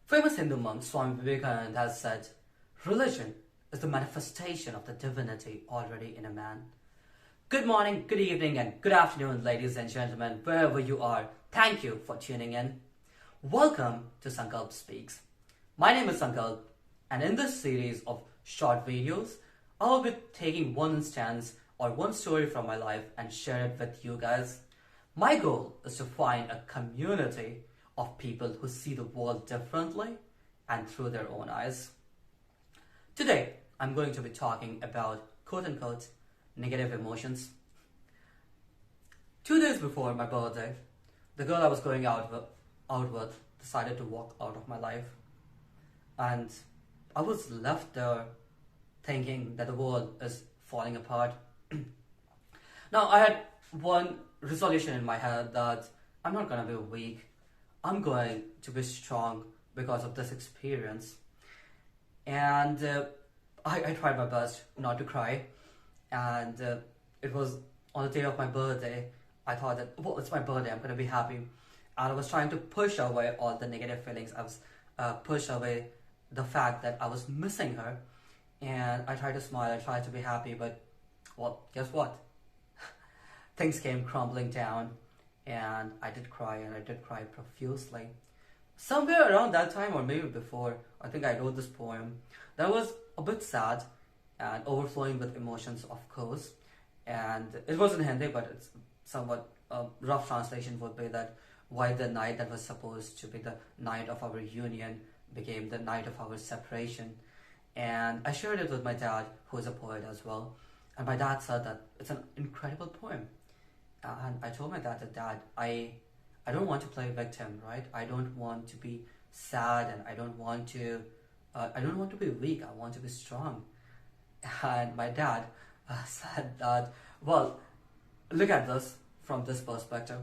Famous Hindu monk Swami Vivekanand has said, religion is the manifestation of the divinity already in a man. Good morning, good evening, and good afternoon, ladies and gentlemen, wherever you are. Thank you for tuning in. Welcome to Sankalp Speaks. My name is Sankalp, and in this series of short videos, I will be taking one instance or one story from my life and share it with you guys. My goal is to find a community of people who see the world differently and through their own eyes. Today, I'm going to be talking about quote-unquote negative emotions. 2 days before my birthday, the girl I was going out with decided to walk out of my life. And I was left there thinking that the world is falling apart. Now, I had one resolution in my head that I'm not going to be weak. I'm going to be strong because of this experience. And I tried my best not to cry. And it was on the day of my birthday. I thought that, well, it's my birthday, I'm going to be happy. And I was trying to push away all the negative feelings. I was push away the fact that I was missing her. And I tried to smile, I tried to be happy, but, well, guess what? Things came crumbling down. And I did cry, and I did cry profusely. Somewhere around that time, or maybe before, I think I wrote this poem that was a bit sad and overflowing with emotions, of course. And it was in Hindi, but it's somewhat rough translation would be that why the night that was supposed to be the night of our union became the night of our separation. And I shared it with my dad, who is a poet as well. And my dad said that it's an incredible poem. And I told my dad that, Dad, I don't want to play victim, right? I don't want to be sad, and I don't want to be weak. I want to be strong. And my dad said that, well, look at this from this perspective.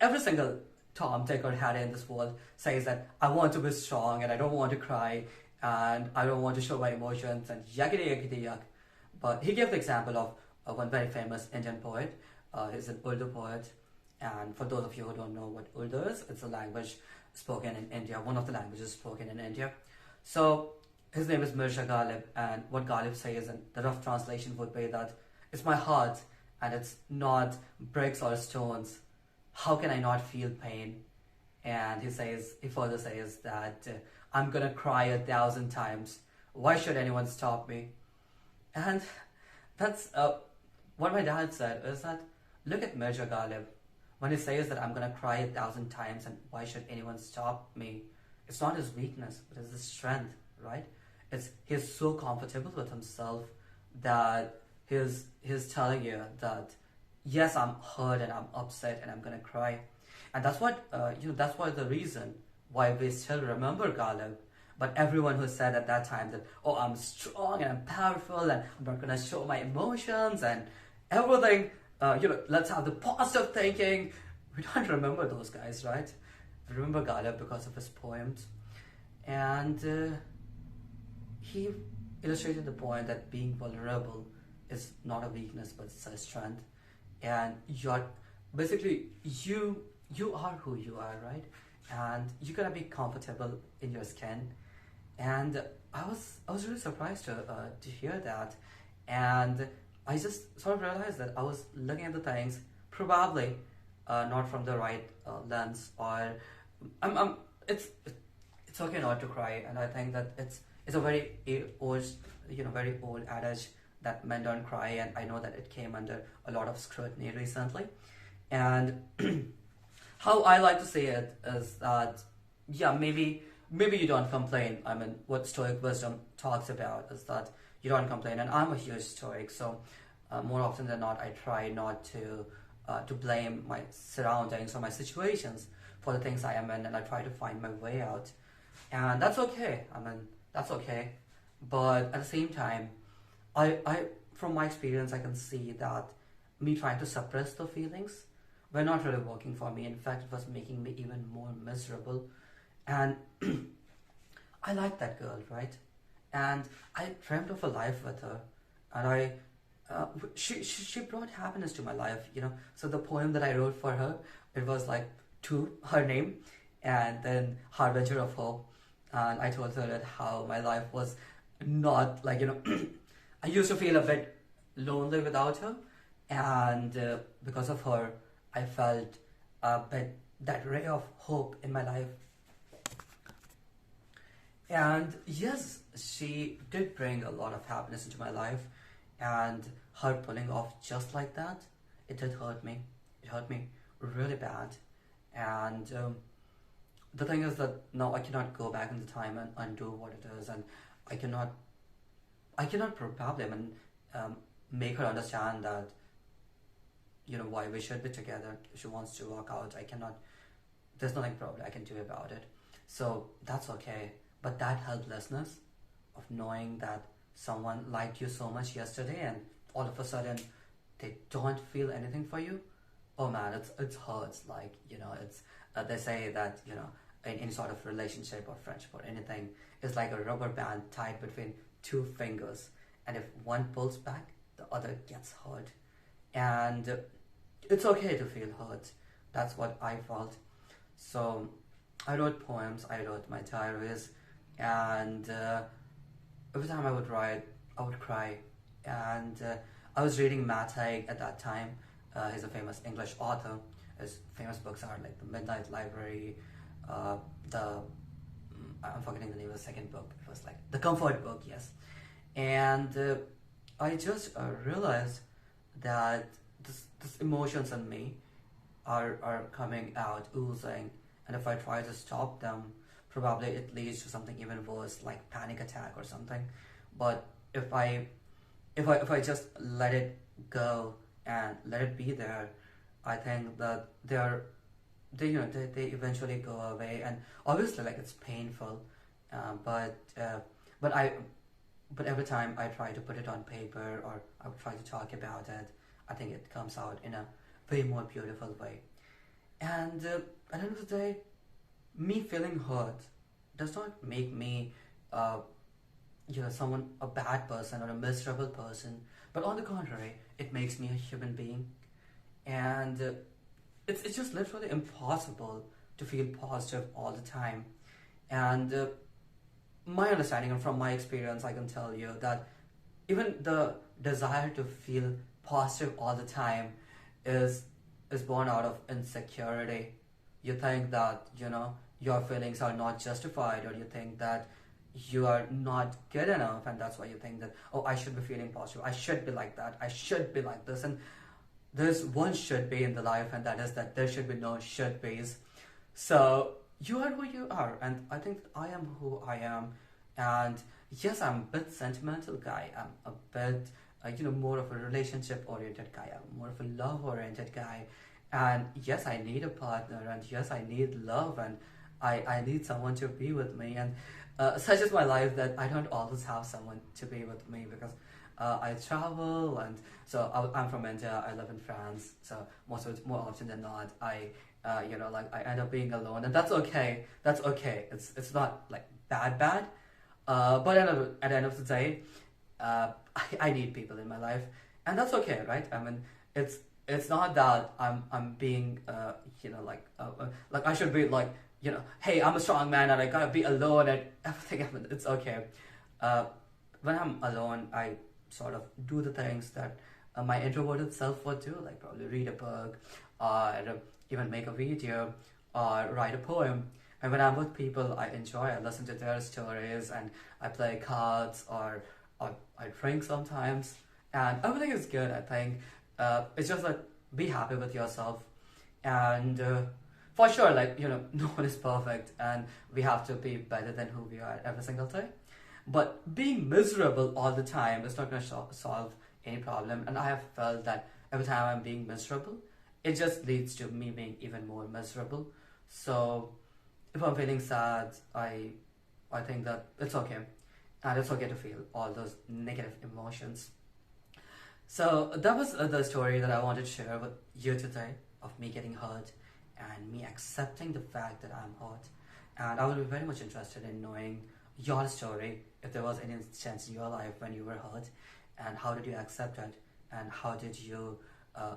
Every single Tom, Dick, or Harry in this world says that I want to be strong, and I don't want to cry, and I don't want to show my emotions, and yakety yakety yak. But he gave the example of one very famous Indian poet. He's an Urdu poet, and for those of you who don't know what Urdu is, it's a language spoken in India, one of the languages spoken in India. So his name is Mirza Galib, and what Galib says in the rough translation would be that it's my heart and it's not bricks or stones. How can I not feel pain? And he further says that I'm gonna cry 1,000 times. Why should anyone stop me? And that's what my dad said is that, look at Mirza Galib. When he says that I'm going to cry 1,000 times and why should anyone stop me? It's not his weakness, but it's his strength, right? He's so comfortable with himself that he's telling you that, yes, I'm hurt and I'm upset and I'm going to cry. And that's what, that's why the reason why we still remember Galib. But everyone who said at that time that, oh, I'm strong and I'm powerful and I'm not going to show my emotions and everything, let's have the positive thinking. We don't remember those guys, right? We remember Galib because of his poems. And he illustrated the point that being vulnerable is not a weakness, but it's a strength. And you are who you are, right? And you gotta be comfortable in your skin. And I was really surprised to hear that. And I just sort of realized that I was looking at the things probably not from the right lens, or it's okay not to cry. And I think that it's a very old adage that men don't cry, and I know that it came under a lot of scrutiny recently. And how I like to say it is that, yeah, maybe you don't complain. I mean, what stoic wisdom talks about is that you don't complain, and I'm a huge stoic, so more often than not, I try not to blame my surroundings or my situations for the things I am in, and I try to find my way out. And that's okay. I mean, that's okay. But at the same time, I from my experience, I can see that me trying to suppress the feelings were not really working for me. In fact, it was making me even more miserable. And I liked that girl, right? And I dreamt of a life with her, and she brought happiness to my life, So the poem that I wrote for her, it was like to her name, and then Harbinger of Hope. and I told her that how my life was not like, I used to feel a bit lonely without her, and because of her, I felt a bit that ray of hope in my life. And yes, she did bring a lot of happiness into my life, and her pulling off just like that, it did hurt me. It hurt me really bad, and the thing is that now I cannot go back in the time and undo what it is, and I cannot, probably, make her understand that, why we should be together. If she wants to walk out, I cannot. There's nothing probably I can do about it. So that's okay. But that helplessness of knowing that someone liked you so much yesterday and all of a sudden they don't feel anything for you, oh man, it hurts. Like, it's they say that, in any sort of relationship or friendship or anything, it's like a rubber band tied between two fingers, and if one pulls back, the other gets hurt. And it's okay to feel hurt. That's what I felt. So I wrote poems, I wrote my diaries, and every time I would write, I would cry. And I was reading Matt Haig at that time. He's a famous English author. His famous books are like The Midnight Library, I'm forgetting the name of the second book. It was like The Comfort Book, yes. And I just realized that this emotions in me are coming out, oozing, and if I try to stop them, probably it leads to something even worse, like panic attack or something. But if I just let it go and let it be there, I think that they eventually go away. And obviously, like, it's painful, but every time I try to put it on paper or I try to talk about it, I think it comes out in a way more beautiful way. And at the end of the day, me feeling hurt does not make me someone, a bad person or a miserable person, but on the contrary, it makes me a human being. And it's just literally impossible to feel positive all the time. And my understanding and from my experience, I can tell you that even the desire to feel positive all the time is born out of insecurity. You think that your feelings are not justified, or you think that you are not good enough, and that's why you think that, oh, I should be feeling positive, I should be like that, I should be like this. And there's one should be in the life, and that is that there should be no should be's. So you are who you are, and I think I am who I am. And yes, I'm a bit sentimental guy, I'm a bit more of a relationship oriented guy, I'm more of a love oriented guy. And yes, I need a partner, and yes, I need love, and I need someone to be with me. And such is my life that I don't always have someone to be with me, because I travel, and so I'm from India, I live in France, so more often than not, I end up being alone, and that's okay. It's not like bad, but at the end of the day, I need people in my life, and that's okay, right? I mean, it's not that I'm being like I should be like, hey, I'm a strong man and I gotta be alone and everything. I mean, it's okay. When I'm alone, I sort of do the things that my introverted self would do, like probably read a book, or even make a video, or write a poem. And when I'm with people I enjoy, I listen to their stories, and I play cards, or I drink sometimes, and everything is good, I think. It's just like, be happy with yourself, and for sure, like, no one is perfect, and we have to be better than who we are every single day. But being miserable all the time is not going to solve any problem. And I have felt that every time I'm being miserable, it just leads to me being even more miserable. So if I'm feeling sad, I think that it's okay. And it's okay to feel all those negative emotions. So that was the story that I wanted to share with you today, of me getting hurt and me accepting the fact that I'm hurt. And I would be very much interested in knowing your story, if there was any chance in your life when you were hurt, and how did you accept it, and how did you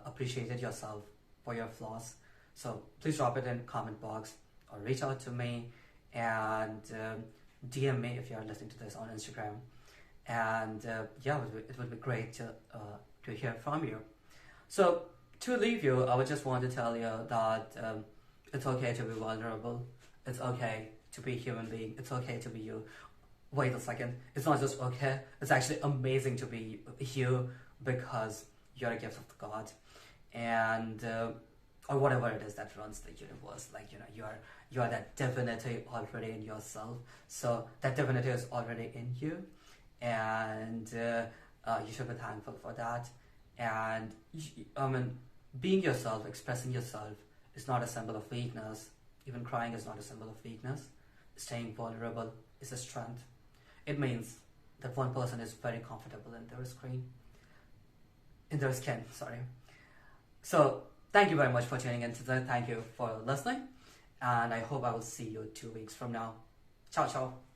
appreciate yourself for your flaws. So please drop it in comment box, or reach out to me, and DM me if you are listening to this on Instagram. And yeah, it would be great to hear from you. So to leave you, I would just want to tell you that it's okay to be vulnerable. It's okay to be a human being. It's okay to be you. Wait a second. It's not just okay. It's actually amazing to be you, because you're a gift of God, and or whatever it is that runs the universe. Like, you know, you are that divinity already in yourself. So that divinity is already in you, and you should be thankful for that. And I mean, being yourself, expressing yourself, is not a symbol of weakness. Even crying is not a symbol of weakness. Staying vulnerable is a strength. It means that one person is very comfortable in their skin. Sorry. So thank you very much for tuning in today. Thank you for listening, and I hope I will see you 2 weeks from now. Ciao, ciao.